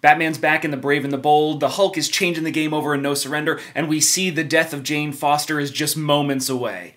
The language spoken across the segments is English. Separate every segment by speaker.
Speaker 1: Batman's back in The Brave and the Bold, the Hulk is changing the game over in No Surrender, and we see the death of Jane Foster is just moments away.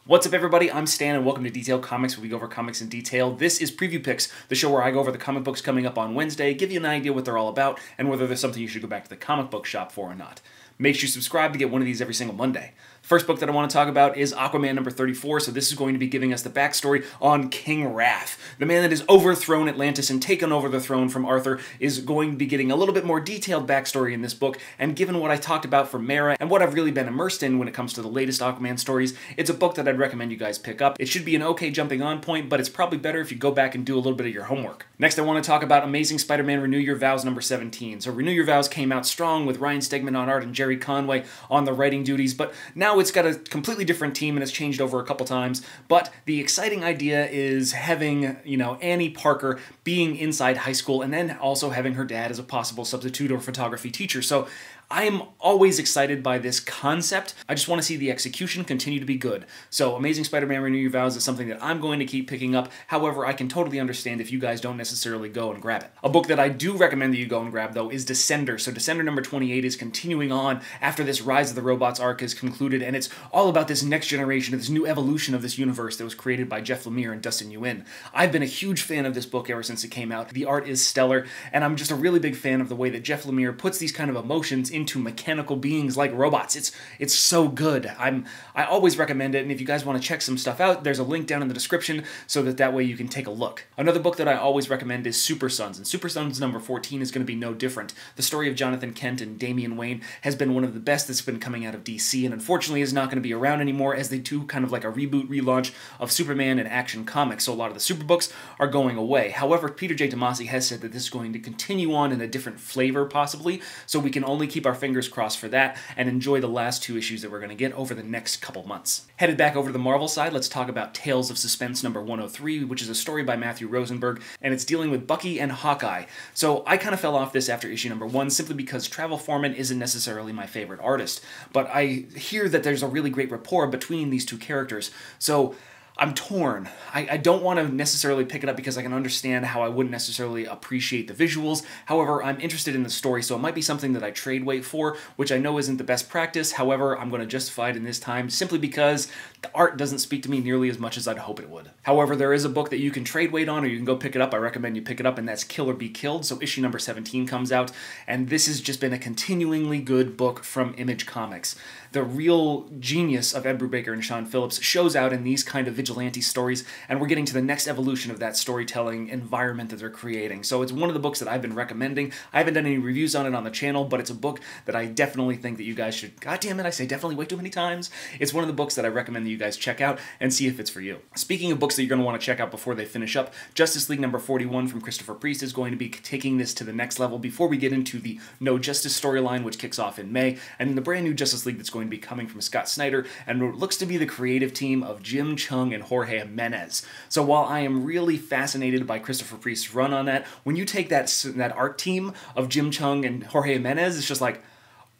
Speaker 1: What's up everybody, I'm Stan and welcome to Detailed Comics, where we go over comics in detail. This is Preview Picks, the show where I go over the comic books coming up on Wednesday, give you an idea what they're all about, and whether there's something you should go back to the comic book shop for or not. Make sure you subscribe to get one of these every single Monday. First book that I want to talk about is Aquaman Number 34, so this is going to be giving us the backstory on King Wrath. The man that has overthrown Atlantis and taken over the throne from Arthur is going to be getting a little bit more detailed backstory in this book, and given what I talked about for Mara and what I've really been immersed in when it comes to the latest Aquaman stories, it's a book that I'd recommend you guys pick up. It should be an okay jumping on point, but it's probably better if you go back and do a little bit of your homework. Next, I want to talk about Amazing Spider-Man Renew Your Vows number 17. So Renew Your Vows came out strong with Ryan Stegman on art and Jerry Conway on the writing duties, but now it's got a completely different team and it's changed over a couple times. But the exciting idea is having, Annie Parker being inside high school and then also having her dad as a possible substitute or photography teacher. So I'm always excited by this concept. I just want to see the execution continue to be good. So Amazing Spider-Man Renew Your Vows is something that I'm going to keep picking up. However, I can totally understand if you guys don't necessarily go and grab it. A book that I do recommend that you go and grab, though, is Descender. So Descender number 28 is continuing on after this Rise of the Robots arc is concluded, and it's all about this next generation, this new evolution of this universe that was created by Jeff Lemire and Dustin Nguyen. I've been a huge fan of this book ever since it came out. The art is stellar, and I'm just a really big fan of the way that Jeff Lemire puts these kind of emotions into mechanical beings like robots. It's so good. I always recommend it, and if you guys want to check some stuff out, there's a link down in the description so that way you can take a look. Another book that I always recommend is Super Sons, and Super Sons number 14 is going to be no different. The story of Jonathan Kent and Damian Wayne has been one of the best that's been coming out of DC, and unfortunately is not going to be around anymore as they do kind of like a reboot, relaunch of Superman and Action Comics, so a lot of the super books are going away. However, Peter J. Tomasi has said that this is going to continue on in a different flavor possibly, so we can only keep our fingers crossed for that and enjoy the last two issues that we're going to get over the next couple months. Headed back over to the Marvel side, let's talk about Tales of Suspense number 103, which is a story by Matthew Rosenberg, and it's dealing with Bucky and Hawkeye. So I kind of fell off this after issue number 1 simply because Travel Foreman isn't necessarily my favorite artist, but I hear that there's a really great rapport between these two characters, so I'm torn. I don't want to necessarily pick it up because I can understand how I wouldn't necessarily appreciate the visuals. However, I'm interested in the story, so it might be something that I trade wait for, which I know isn't the best practice. However, I'm going to justify it in this time simply because the art doesn't speak to me nearly as much as I'd hope it would. However, there is a book that you can trade wait on or you can go pick it up. I recommend you pick it up, and that's Kill or Be Killed. So issue number 17 comes out, and this has just been a continuingly good book from Image Comics. The real genius of Ed Brubaker and Sean Phillips shows out in these kind of vigilante stories, and we're getting to the next evolution of that storytelling environment that they're creating. So it's one of the books that I've been recommending. I haven't done any reviews on it on the channel, but it's a book that I definitely think that you guys should, god damn it, I say definitely way too many times. It's one of the books that I recommend that you guys check out and see if it's for you. Speaking of books that you're going to want to check out before they finish up, Justice League number 41 from Christopher Priest is going to be taking this to the next level before we get into the No Justice storyline, which kicks off in May, and then the brand new Justice League that's going to be coming from Scott Snyder, and what looks to be the creative team of Jim Chung and Jorge Jimenez. So while I am really fascinated by Christopher Priest's run on that, when you take that art team of Jim Chung and Jorge Jimenez, it's just like,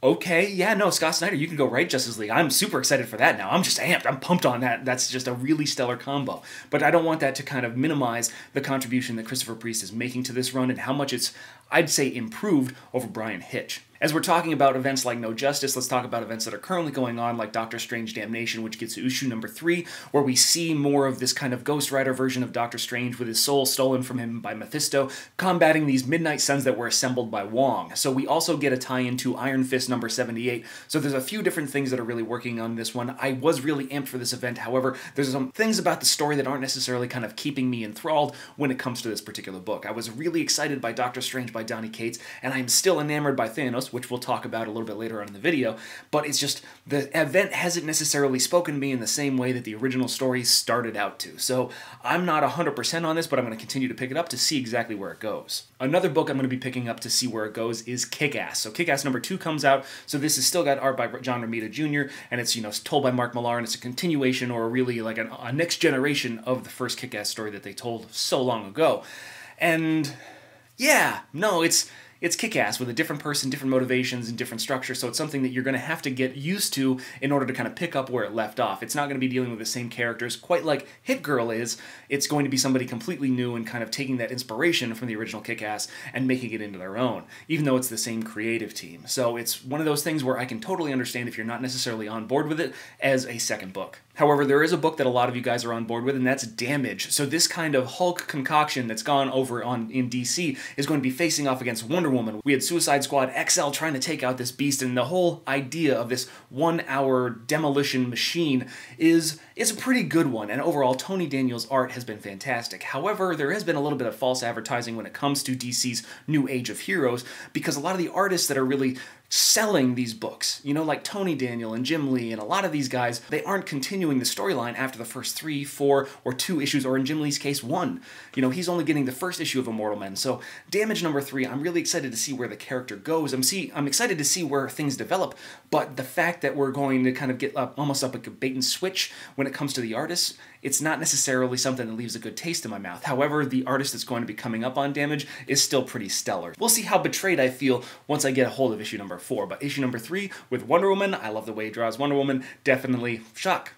Speaker 1: okay, yeah, no, Scott Snyder, you can go write Justice League. I'm super excited for that now. I'm just amped. I'm pumped on that. That's just a really stellar combo. But I don't want that to kind of minimize the contribution that Christopher Priest is making to this run and how much it's, I'd say, improved over Brian Hitch. As we're talking about events like No Justice, let's talk about events that are currently going on, like Doctor Strange Damnation, which gets to issue number 3, where we see more of this kind of Ghost Rider version of Doctor Strange with his soul stolen from him by Mephisto, combating these Midnight Suns that were assembled by Wong. So we also get a tie-in to Iron Fist number 78, so there's a few different things that are really working on this one. I was really amped for this event, however, there's some things about the story that aren't necessarily kind of keeping me enthralled when it comes to this particular book. I was really excited by Doctor Strange by Donny Cates, and I'm still enamored by Thanos, which we'll talk about a little bit later on in the video, but it's just, the event hasn't necessarily spoken to me in the same way that the original story started out to. So I'm not 100% on this, but I'm going to continue to pick it up to see exactly where it goes. Another book I'm going to be picking up to see where it goes is Kick-Ass. So Kick-Ass number 2 comes out, so this has still got art by John Romita Jr., and it's, told by Mark Millar, and it's a continuation or really like a next generation of the first Kick-Ass story that they told so long ago. And yeah, no, it's it's kick-ass with a different person, different motivations, and different structure, so it's something that you're going to have to get used to in order to kind of pick up where it left off. It's not going to be dealing with the same characters quite like Hit Girl is. It's going to be somebody completely new and kind of taking that inspiration from the original Kick-Ass and making it into their own, even though it's the same creative team. So it's one of those things where I can totally understand if you're not necessarily on board with it as a second book. However, there is a book that a lot of you guys are on board with, and that's Damage. So this kind of Hulk concoction that's gone over in DC is going to be facing off against Wonder Woman. We had Suicide Squad XL trying to take out this beast, and the whole idea of this 1-hour demolition machine is a pretty good one, and overall Tony Daniel's art has been fantastic. However, there has been a little bit of false advertising when it comes to DC's New Age of Heroes, because a lot of the artists that are really selling these books, you know, like Tony Daniel and Jim Lee and a lot of these guys, they aren't continuing the storyline after the first 3, 4, or 2 issues, or in Jim Lee's case, 1. You know, he's only getting the first issue of Immortal Men. So Damage number 3, I'm really excited to see where the character goes. I'm excited to see where things develop, but the fact that we're going to kind of get almost up like a bait and switch when it comes to the artists, it's not necessarily something that leaves a good taste in my mouth. However, the artist that's going to be coming up on Damage is still pretty stellar. We'll see how betrayed I feel once I get a hold of issue number 4, but issue number 3 with Wonder Woman, I love the way he draws Wonder Woman, definitely shock.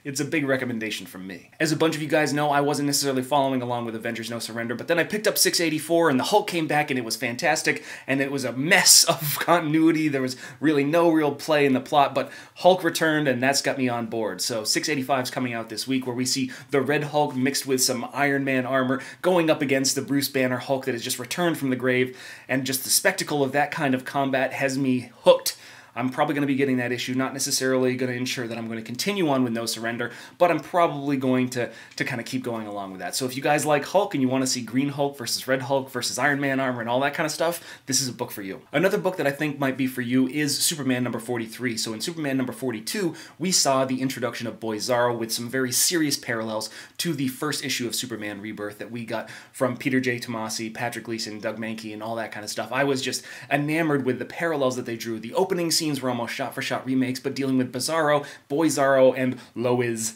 Speaker 1: It's a big recommendation from me. As a bunch of you guys know, I wasn't necessarily following along with Avengers No Surrender, but then I picked up 684 and the Hulk came back and it was fantastic, and it was a mess of continuity. There was really no real play in the plot, but Hulk returned and that's got me on board. So 685 is coming out this week, where we see the Red Hulk mixed with some Iron Man armor going up against the Bruce Banner Hulk that has just returned from the grave, and just the spectacle of that kind of combat has me hooked. I'm probably going to be getting that issue, not necessarily going to ensure that I'm going to continue on with No Surrender, but I'm probably going to kind of keep going along with that. So if you guys like Hulk and you want to see Green Hulk versus Red Hulk versus Iron Man armor and all that kind of stuff, this is a book for you. Another book that I think might be for you is Superman number 43. So in Superman number 42, we saw the introduction of Boyzarro with some very serious parallels to the first issue of Superman Rebirth that we got from Peter J. Tomasi, Patrick Gleason, Doug Mahnke, and all that kind of stuff. I was just enamored with the parallels that they drew. The opening scene were almost shot-for-shot remakes, but dealing with Boyzarro, and Lois,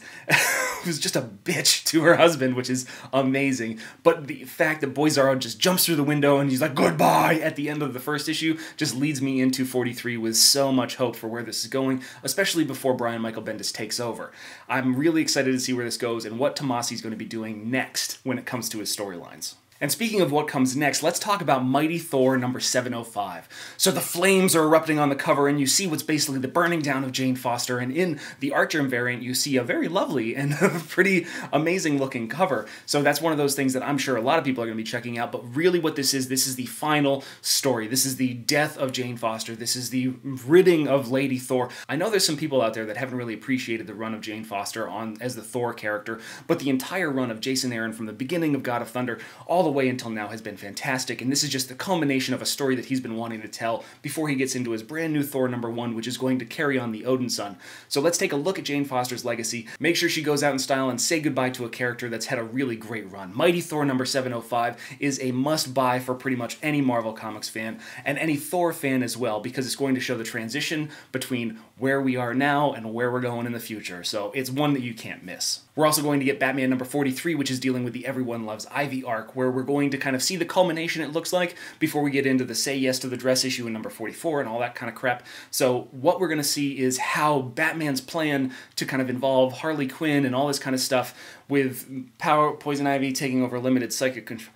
Speaker 1: who's just a bitch to her husband, which is amazing. But the fact that Boyzarro just jumps through the window and he's like, goodbye, at the end of the first issue, just leads me into 43 with so much hope for where this is going, especially before Brian Michael Bendis takes over. I'm really excited to see where this goes and what Tomasi's going to be doing next when it comes to his storylines. And speaking of what comes next, let's talk about Mighty Thor number 705. So the flames are erupting on the cover, and you see what's basically the burning down of Jane Foster, and in the Archer variant, you see a very lovely and pretty amazing looking cover. So that's one of those things that I'm sure a lot of people are going to be checking out, but really what this is the final story. This is the death of Jane Foster. This is the ridding of Lady Thor. I know there's some people out there that haven't really appreciated the run of Jane Foster as the Thor character, but the entire run of Jason Aaron from the beginning of God of Thunder all the way until now has been fantastic, and this is just the culmination of a story that he's been wanting to tell before he gets into his brand new Thor number 1, which is going to carry on the Odin Son. So let's take a look at Jane Foster's legacy, make sure she goes out in style, and say goodbye to a character that's had a really great run. Mighty Thor number 705 is a must-buy for pretty much any Marvel Comics fan, and any Thor fan as well, because it's going to show the transition between where we are now and where we're going in the future. So it's one that you can't miss. We're also going to get Batman number 43, which is dealing with the Everyone Loves Ivy arc, where we're going to kind of see the culmination, it looks like, before we get into the Say Yes to the Dress issue in number 44 and all that kind of crap. So what we're going to see is how Batman's plan to kind of involve Harley Quinn and all this kind of stuff with Poison Ivy taking over limited psychic control.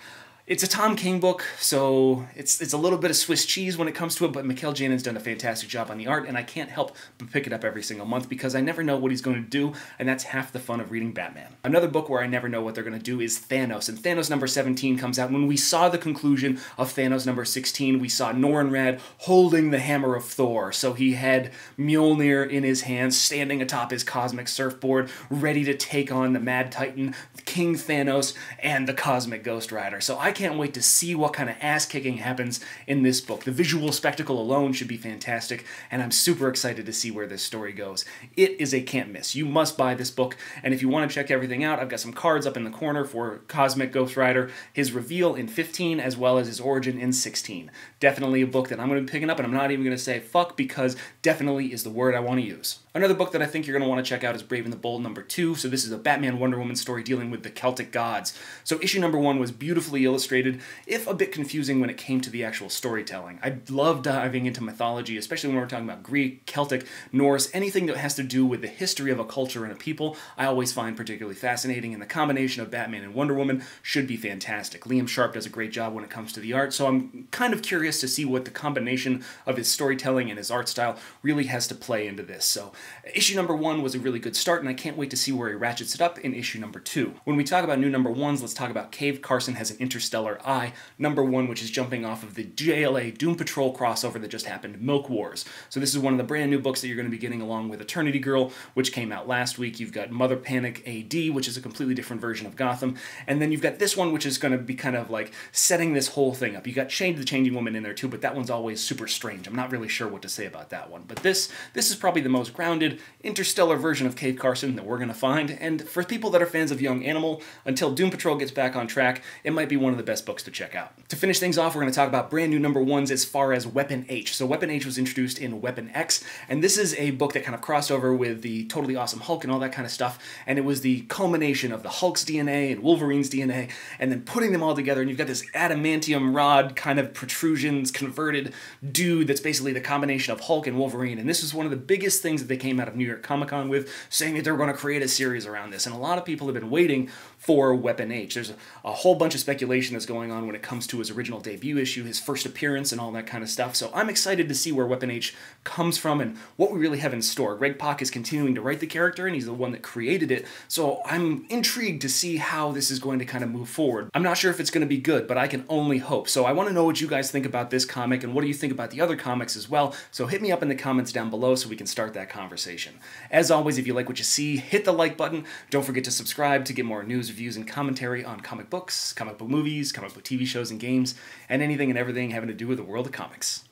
Speaker 1: It's a Tom King book, so it's a little bit of Swiss cheese when it comes to it, but Mikhail Janen's done a fantastic job on the art, and I can't help but pick it up every single month because I never know what he's going to do, and that's half the fun of reading Batman. Another book where I never know what they're going to do is Thanos, and Thanos number 17 comes out. When we saw the conclusion of Thanos number 16, we saw Norrinrad holding the hammer of Thor, so he had Mjolnir in his hands, standing atop his cosmic surfboard, ready to take on the Mad Titan, King Thanos, and the Cosmic Ghost Rider. So I can't wait to see what kind of ass-kicking happens in this book. The visual spectacle alone should be fantastic, and I'm super excited to see where this story goes. It is a can't miss. You must buy this book, and if you want to check everything out, I've got some cards up in the corner for Cosmic Ghost Rider, his reveal in 15, as well as his origin in 16. Definitely a book that I'm going to be picking up, and I'm not even going to say fuck, because definitely is the word I want to use. Another book that I think you're going to want to check out is Brave and the Bold number 2. So this is a Batman Wonder Woman story dealing with the Celtic gods. So issue number 1 was beautifully illustrated, if a bit confusing when it came to the actual storytelling. I love diving into mythology, especially when we're talking about Greek, Celtic, Norse, anything that has to do with the history of a culture and a people, I always find particularly fascinating, and the combination of Batman and Wonder Woman should be fantastic. Liam Sharp does a great job when it comes to the art, so I'm kind of curious to see what the combination of his storytelling and his art style really has to play into this. So issue number 1 was a really good start, and I can't wait to see where he ratchets it up in issue number 2. When we talk about new number 1s, let's talk about Cave Carson Has an Interstellar Eye, number 1, which is jumping off of the JLA Doom Patrol crossover that just happened, Milk Wars. So this is one of the brand new books that you're going to be getting along with Eternity Girl, which came out last week. You've got Mother Panic AD, which is a completely different version of Gotham, and then you've got this one, which is going to be kind of like setting this whole thing up. You got Shade the Changing Woman in there too, but that one's always super strange. I'm not really sure what to say about that one. But this is probably the most grounded, interstellar version of Cave Carson that we're going to find, and for people that are fans of Young Animal, until Doom Patrol gets back on track, it might be one of the best books to check out. To finish things off, we're going to talk about brand new number 1s as far as Weapon H. So Weapon H was introduced in Weapon X, and this is a book that kind of crossed over with the Totally Awesome Hulk and all that kind of stuff, and it was the culmination of the Hulk's DNA and Wolverine's DNA, and then putting them all together, and you've got this adamantium rod kind of protrusions converted dude that's basically the combination of Hulk and Wolverine, and this is one of the biggest things that they came out of New York Comic Con with, saying that they were going to create a series around this, and a lot of people have been waiting for Weapon H. There's a whole bunch of speculation that's going on when it comes to his original debut issue, his first appearance, and all that kind of stuff, so I'm excited to see where Weapon H comes from and what we really have in store. Greg Pak is continuing to write the character, and he's the one that created it, so I'm intrigued to see how this is going to kind of move forward. I'm not sure if it's going to be good, but I can only hope. So I want to know what you guys think about this comic, and what do you think about the other comics as well, so hit me up in the comments down below so we can start that conversation. As always, if you like what you see, hit the like button. Don't forget to subscribe to get more news, reviews, and commentary on comic books, comic book movies, comic book TV shows and games, and anything and everything having to do with the world of comics.